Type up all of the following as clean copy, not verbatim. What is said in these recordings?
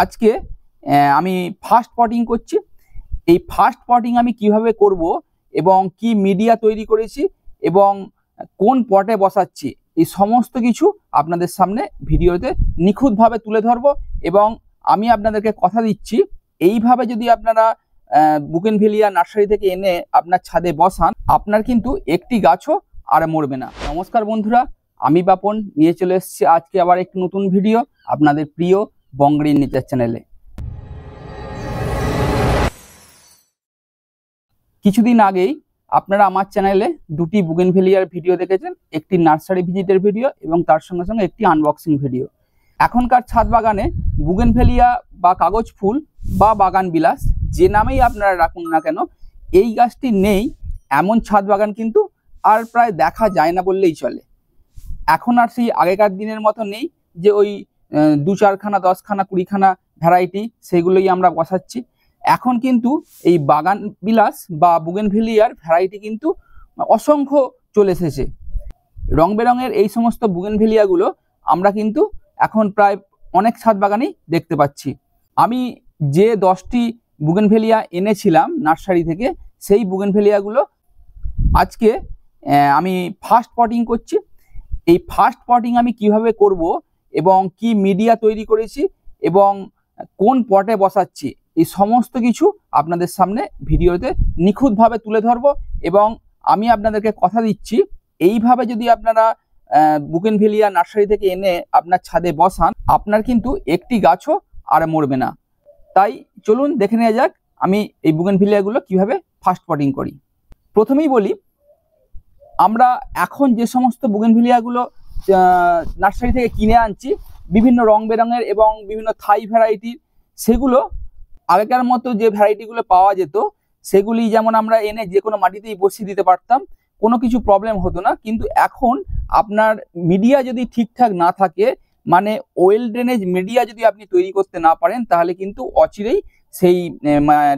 আজকে আমি first potting করছি। এই ফার্স্ট পটিং আমি কিভাবে করব এবং কি মিডিয়া তৈরি করেছি এবং কোন পটে বসাচ্ছি এই সমস্ত কিছু আপনাদের সামনে ভিডিওতে নিখুঁতভাবে তুলে ধরবো। এবং আমি আপনাদেরকে কথা দিচ্ছি, এইভাবে যদি আপনারা বুগেনভেলিয়া নার্সারি থেকে এনে আপনার ছাদে বসান, আপনার কিন্তু একটি গাছও আর মরবে না। নমস্কার বন্ধুরা, আমি বাপন নিয়ে চলে এসেছি আজকে আবার একটি নতুন ভিডিও আপনাদের প্রিয় বং গ্রিন নেচার চ্যানেলে। কিছুদিন আগেই আপনারা আমার চ্যানেলে দুটি বুগেনভেলিয়ার ভিডিও দেখেছেন, একটি নার্সারি ভিজিটের ভিডিও এবং তার সঙ্গে সঙ্গে একটি আনবক্সিং ভিডিও। এখনকার ছাদ বাগানে বুগেনভেলিয়া বা কাগজ ফুল বা বাগান বিলাস যে নামেই আপনারা রাখুন না কেন, এই গাছটি নেই এমন ছাদ বাগান কিন্তু আর প্রায় দেখা যায় না বললেই চলে। এখন আর সেই আগেকার দিনের মতো নেই যে ওই 2-4খানা 10খানা 20খানা ভ্যারাইটি সেগুলোই আমরা বসাচ্ছি। এখন কিন্তু এই বাগান বিলাস বা বুগেনভেলিয়ার ভ্যারাইটি কিন্তু অসংখ্য চলে এসেছে। রং বেরঙের এই সমস্ত বুগেনভেলিয়াগুলো আমরা কিন্তু এখন প্রায় অনেক ছাদ বাগানেই দেখতে পাচ্ছি। আমি যে 10টি বুগেনভেলিয়া এনেছিলাম নার্সারি থেকে, সেই বুগেনভেলিয়াগুলো আজকে আমি ফার্স্ট পটিং করছি। এই ফার্স্ট পটিং আমি কিভাবে করব এবং কি মিডিয়া তৈরি করেছি এবং কোন পটে বসাচ্ছি এই সমস্ত কিছু আপনাদের সামনে ভিডিওতে নিখুঁতভাবে তুলে ধরবো। এবং আমি আপনাদেরকে কথা দিচ্ছি, এইভাবে যদি আপনারা বুগেনভেলিয়া নার্সারি থেকে এনে আপনার ছাদে বসান, আপনার কিন্তু একটি গাছও আর মরবে না। তাই চলুন দেখে নেওয়া যাক আমি এই বুগেনভেলিয়াগুলো কিভাবে ফার্স্ট পটিং করি। প্রথমেই বলি, আমরা এখন যে সমস্ত বুগেনভেলিয়াগুলো নার্সারি থেকে কিনে আনছি বিভিন্ন রং বেরঙের এবং বিভিন্ন থাই ভ্যারাইটির, সেগুলো আগেকার মতো যে ভ্যারাইটিগুলো পাওয়া যেত সেগুলি যেমন আমরা এনে যে কোনো মাটিতেই বসিয়ে দিতে পারতাম, কোনো কিছু প্রবলেম হতো না। কিন্তু এখন আপনার মিডিয়া যদি ঠিকঠাক না থাকে, মানে ওয়েল ড্রেনেজ মিডিয়া যদি আপনি তৈরি করতে না পারেন, তাহলে কিন্তু অচিরেই সেই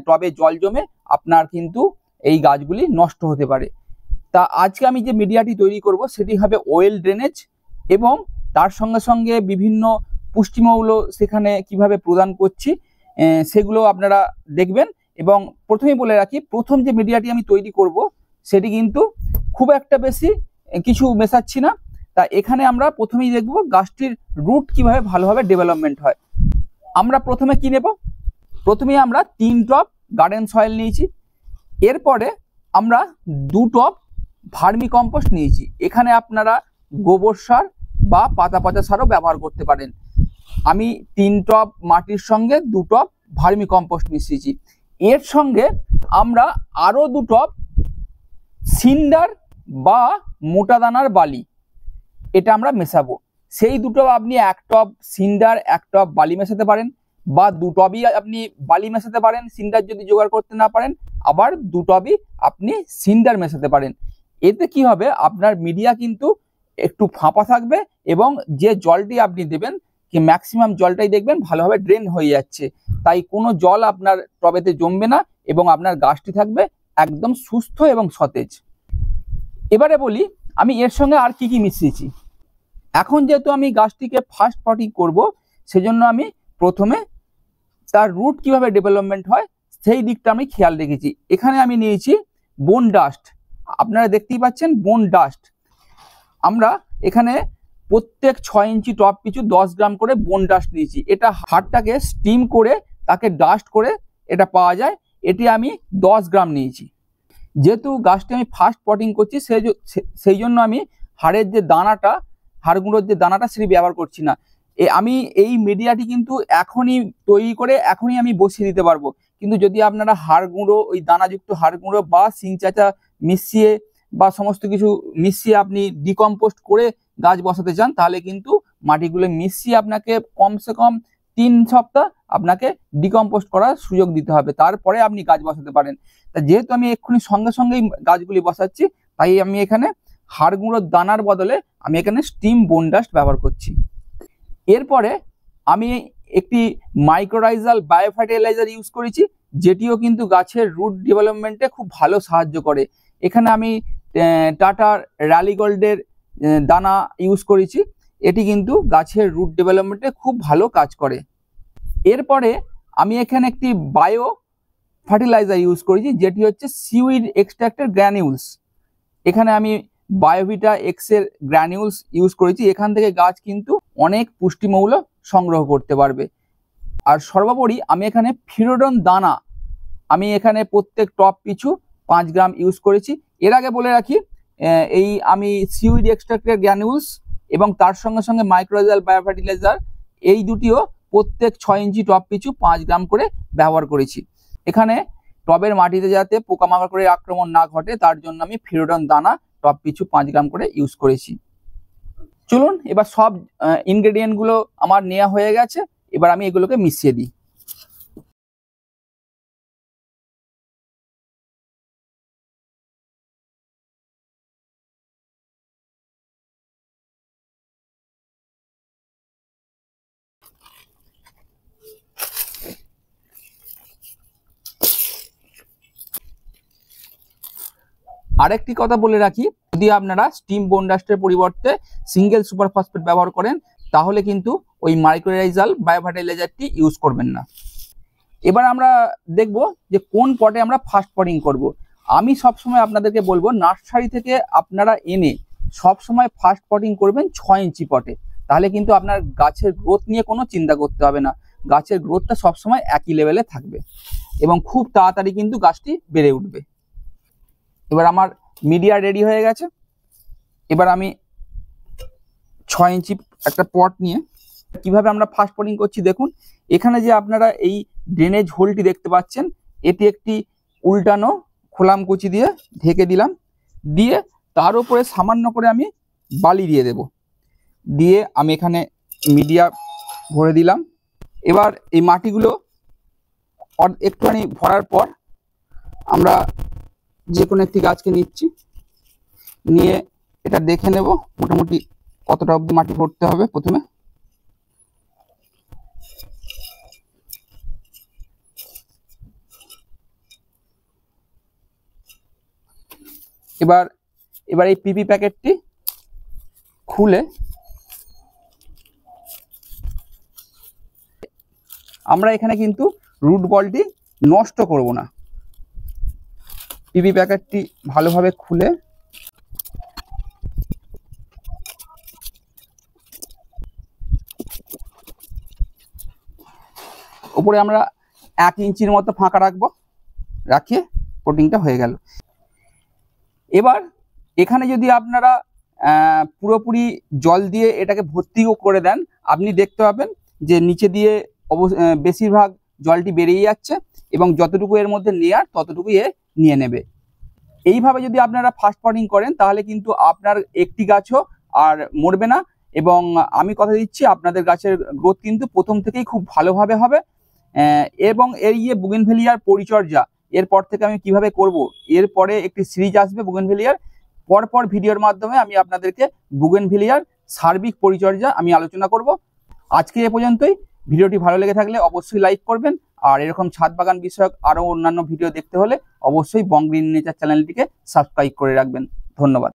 টবে জল জমে আপনার কিন্তু এই গাছগুলি নষ্ট হতে পারে। তা আজকে আমি যে মিডিয়াটি তৈরি করব সেটি হবে ওয়েল ড্রেনেজ এবং তার সঙ্গে সঙ্গে বিভিন্ন পুষ্টিমৌল সেখানে কিভাবে প্রদান করছি সেগুলো আপনারা দেখবেন। এবং প্রথমেই বলে রাখি, প্রথম যে মিডিয়াটি আমি তৈরি করব সেটি কিন্তু খুব একটা বেশি কিছু মেশাচ্ছি না। তা এখানে আমরা প্রথমেই দেখব গাছটির রুট কিভাবে ভালোভাবে ডেভেলপমেন্ট হয়। আমরা প্রথমে কি নেব, প্রথমেই আমরা 3 টব গার্ডেন সয়েল নিয়েছি। এরপরে আমরা 2 টব ভার্মি কম্পোস্ট নিয়েছি। এখানে আপনারা গোবর সার বা পাতা পচা সারও ব্যবহার করতে পারেন। আমি 3 টব মাটির সঙ্গে 2 টব ভার্মি কম্পোস্ট মিশিয়েছি। এর সঙ্গে আমরা আরও 2 টব সিন্ডার বা মোটা দানার বালি এটা আমরা মেশাবো। সেই 2 টব আপনি 1 টব সিন্ডার 1 টব বালি মেশাতে পারেন, বা 2 টবই আপনি বালি মেশাতে পারেন সিন্ডার যদি জোগাড় করতে না পারেন, আবার 2 টবই আপনি সিন্ডার মেশাতে পারেন। এতে কি হবে, আপনার মিডিয়া কিন্তু একটু ফাঁপা থাকবে এবং যে জলটি আপনি দেবেন কি ম্যাক্সিমাম জলটাই দেখবেন ভালোভাবে ড্রেন হয়ে যাচ্ছে। তাই কোনো জল আপনার টবেতে জমবে না এবং আপনার গাছটি থাকবে একদম সুস্থ এবং সতেজ। এবারে বলি আমি এর সঙ্গে আর কি কি মিশিয়েছি। এখন যেহেতু আমি গাছটিকে ফার্স্ট পটিং করব, সেজন্য আমি প্রথমে তার রুট কিভাবে ডেভেলপমেন্ট হয় সেই দিকটা আমি খেয়াল রেখেছি। এখানে আমি নিয়েছি বোন ডাস্ট, আপনারা দেখতেই পাচ্ছেন বোন ডাস্ট। আমরা এখানে প্রত্যেক 6 ইঞ্চি টব পিছু 10 গ্রাম করে বোন ডাস্ট নিয়েছি। এটা হাড়টাকে স্টিম করে তাকে ডাস্ট করে এটা পাওয়া যায়, এটি আমি 10 গ্রাম নিয়েছি। যেহেতু গাছটি আমি ফার্স্ট পটিং করছি সেই জন্য আমি হাড়ের যে দানাটা, হাড় গুঁড়োর যে দানাটা সেটি ব্যবহার করছি না। আমি এই মিডিয়াটি কিন্তু এখনই তৈরি করে এখনই আমি বসিয়ে দিতে পারবো। কিন্তু যদি আপনারা হাড় গুঁড়ো, ওই দানাযুক্ত হাড় গুঁড়ো বা সিং চাচা মিশিয়ে বা সমস্ত কিছু মিশিয়ে আপনি ডিকম্পোস্ট করে গাছ বসাতে চান, তাহলে কিন্তু মাটিগুলো মিশিয়ে আপনাকে কমসে কম 3 সপ্তাহ আপনাকে ডিকম্পোস্ট করার সুযোগ দিতে হবে, তারপরে আপনি গাছ বসাতে পারেন। তা যেহেতু আমি এক্ষুনি সঙ্গে সঙ্গেই গাছগুলি বসাচ্ছি, তাই আমি এখানে হাড় গুঁড়োর দানার বদলে আমি এখানে স্টিম বোন ডাস্ট ব্যবহার করছি। এরপরে আমি একটি মাইক্রোরাইজাল বায়ো ফার্টিলাইজার ইউজ করেছি, যেটিও কিন্তু গাছের রুট ডেভেলপমেন্টে খুব ভালো সাহায্য করে। এখানে আমি টাটার র্যালি গোল্ডের দানা ইউজ করেছি, এটি কিন্তু গাছের রুট ডেভেলপমেন্টে খুব ভালো কাজ করে। এরপরে আমি এখানে একটি বায়ো ফার্টিলাইজার ইউজ করেছি, যেটি হচ্ছে সিউইড এক্সট্রাক্টের গ্র্যানিউলস। এখানে আমি বায়োভিটা এক্স এর গ্র্যানিউলস ইউজ করেছি। এখান থেকে গাছ কিন্তু অনেক পুষ্টিমৌল সংগ্রহ করতে পারবে। আর সর্বোপরি আমি এখানে ফিরোডন দানা আমি এখানে প্রত্যেক টপ পিছু 5 গ্রাম ইউজ করেছি। এর আগে বলে রাখি, এই আমি সিউইড এক্সট্রাক্টের গ্র্যানিউলস এবং তার সঙ্গে সঙ্গে মাইক্রোজাল বায়ো ফার্টিলাইজার এই দুটিও প্রত্যেক 6 ইঞ্চি টপ পিছু 5 গ্রাম করে ব্যবহার করেছি। এখানে টবের মাটিতে যাতে পোকামাকড়ের আক্রমণ না ঘটে তার জন্য আমি ফিরোডন দানা টপ পিছু 5 গ্রাম করে ইউজ করেছি। চলুন এবার সব ইনগ্রেডিয়েন্ট গুলো আমার নেওয়া হয়ে গেছে, এবার আমি এগুলোকে মিশিয়ে দিই। আরেকটি কথা বলে রাখি, যদি আপনারা স্টিম বোনডাস্টের পরিবর্তে সিঙ্গেল সুপার ফসফেট ব্যবহার করেন তাহলে কিন্তু ওই মাইক্রোরাইজাল বায়ো ফার্টিলাইজারটি ইউজ করবেন না। এবার আমরা দেখব যে কোন পটে আমরা ফার্স্ট পটিং করব। আমি সবসময় আপনাদেরকে বলবো নার্সারি থেকে আপনারা এনে সবসময় ফার্স্ট পটিং করবেন 6 ইঞ্চি পটে, তাহলে কিন্তু আপনার গাছের গ্রোথ নিয়ে কোনো চিন্তা করতে হবে না। গাছের গ্রোথটা সবসময় একই লেভেলে থাকবে এবং খুব তাড়াতাড়ি কিন্তু গাছটি বেড়ে উঠবে। এবার আমার মিডিয়া রেডি হয়ে গেছে। এবার আমি 6 ইঞ্চি একটা পট নিয়ে কিভাবে আমরা ফার্স্ট পটিং করছি দেখুন। এখানে যে আপনারা এই ড্রেনেজ হোলটি দেখতে পাচ্ছেন, এটি একটি উল্টানো খোলামকুচি দিয়ে ঢেকে দিলাম, দিয়ে তার উপরে সামান্য করে আমি বালি দিয়ে দেব, দিয়ে আমি এখানে মিডিয়া ভরে দিলাম। এবার এই মাটিগুলো একটুখানি ভরার পর আমরা যে কোনো একটি গাছকে নিচ্ছি, নিয়ে এটা দেখে নেব মোটামুটি কতটা অবধি মাটি ভরতে হবে। প্রথমে এবার এই পিপি প্যাকেটটি খুলে আমরা এখানে কিন্তু রুট বলটি নষ্ট করব না। পিপি প্যাকেটটি ভালোভাবে খুলে উপরে আমরা 1 ইঞ্চির মতো ফাঁকা রাখবো, রাখিয়ে পটিংটা হয়ে গেল। এবার এখানে যদি আপনারা পুরোপুরি জল দিয়ে এটাকে ভর্তিও করে দেন, আপনি দেখতে পাবেন যে নিচে দিয়ে বেশিরভাগ জলটি বেরিয়ে যাচ্ছে এবং যতটুকু এর মধ্যে নেয়ার ততটুকু এ নিয়ে নেবে। এইভাবে যদি আপনারা ফার্স্ট পটিং করেন তাহলে কিন্তু আপনার একটি গাছও আর মরবে না এবং আমি কথা দিচ্ছি আপনাদের গাছের গ্রোথ কিন্তু প্রথম থেকেই খুব ভালোভাবে হবে। এবং এই যে বুগেনভেলিয়ার পরিচর্যা এরপর থেকে আমি কিভাবে করব, এরপরে একটি সিরিজ আসবে বুগেনভেলিয়ার। পরপর ভিডিওর মাধ্যমে আমি আপনাদেরকে বুগেনভেলিয়ার সার্বিক পরিচর্যা আমি আলোচনা করব। আজকে এ পর্যন্তই। ভিডিওটি ভালো লেগে থাকলে অবশ্যই লাইক করবেন, আর এরকম ছাদ বাগান বিষয়ক আরও অন্যান্য ভিডিও দেখতে হলে অবশ্যই বং গ্রিন নেচার চ্যানেলটিকে সাবস্ক্রাইব করে রাখবেন। ধন্যবাদ।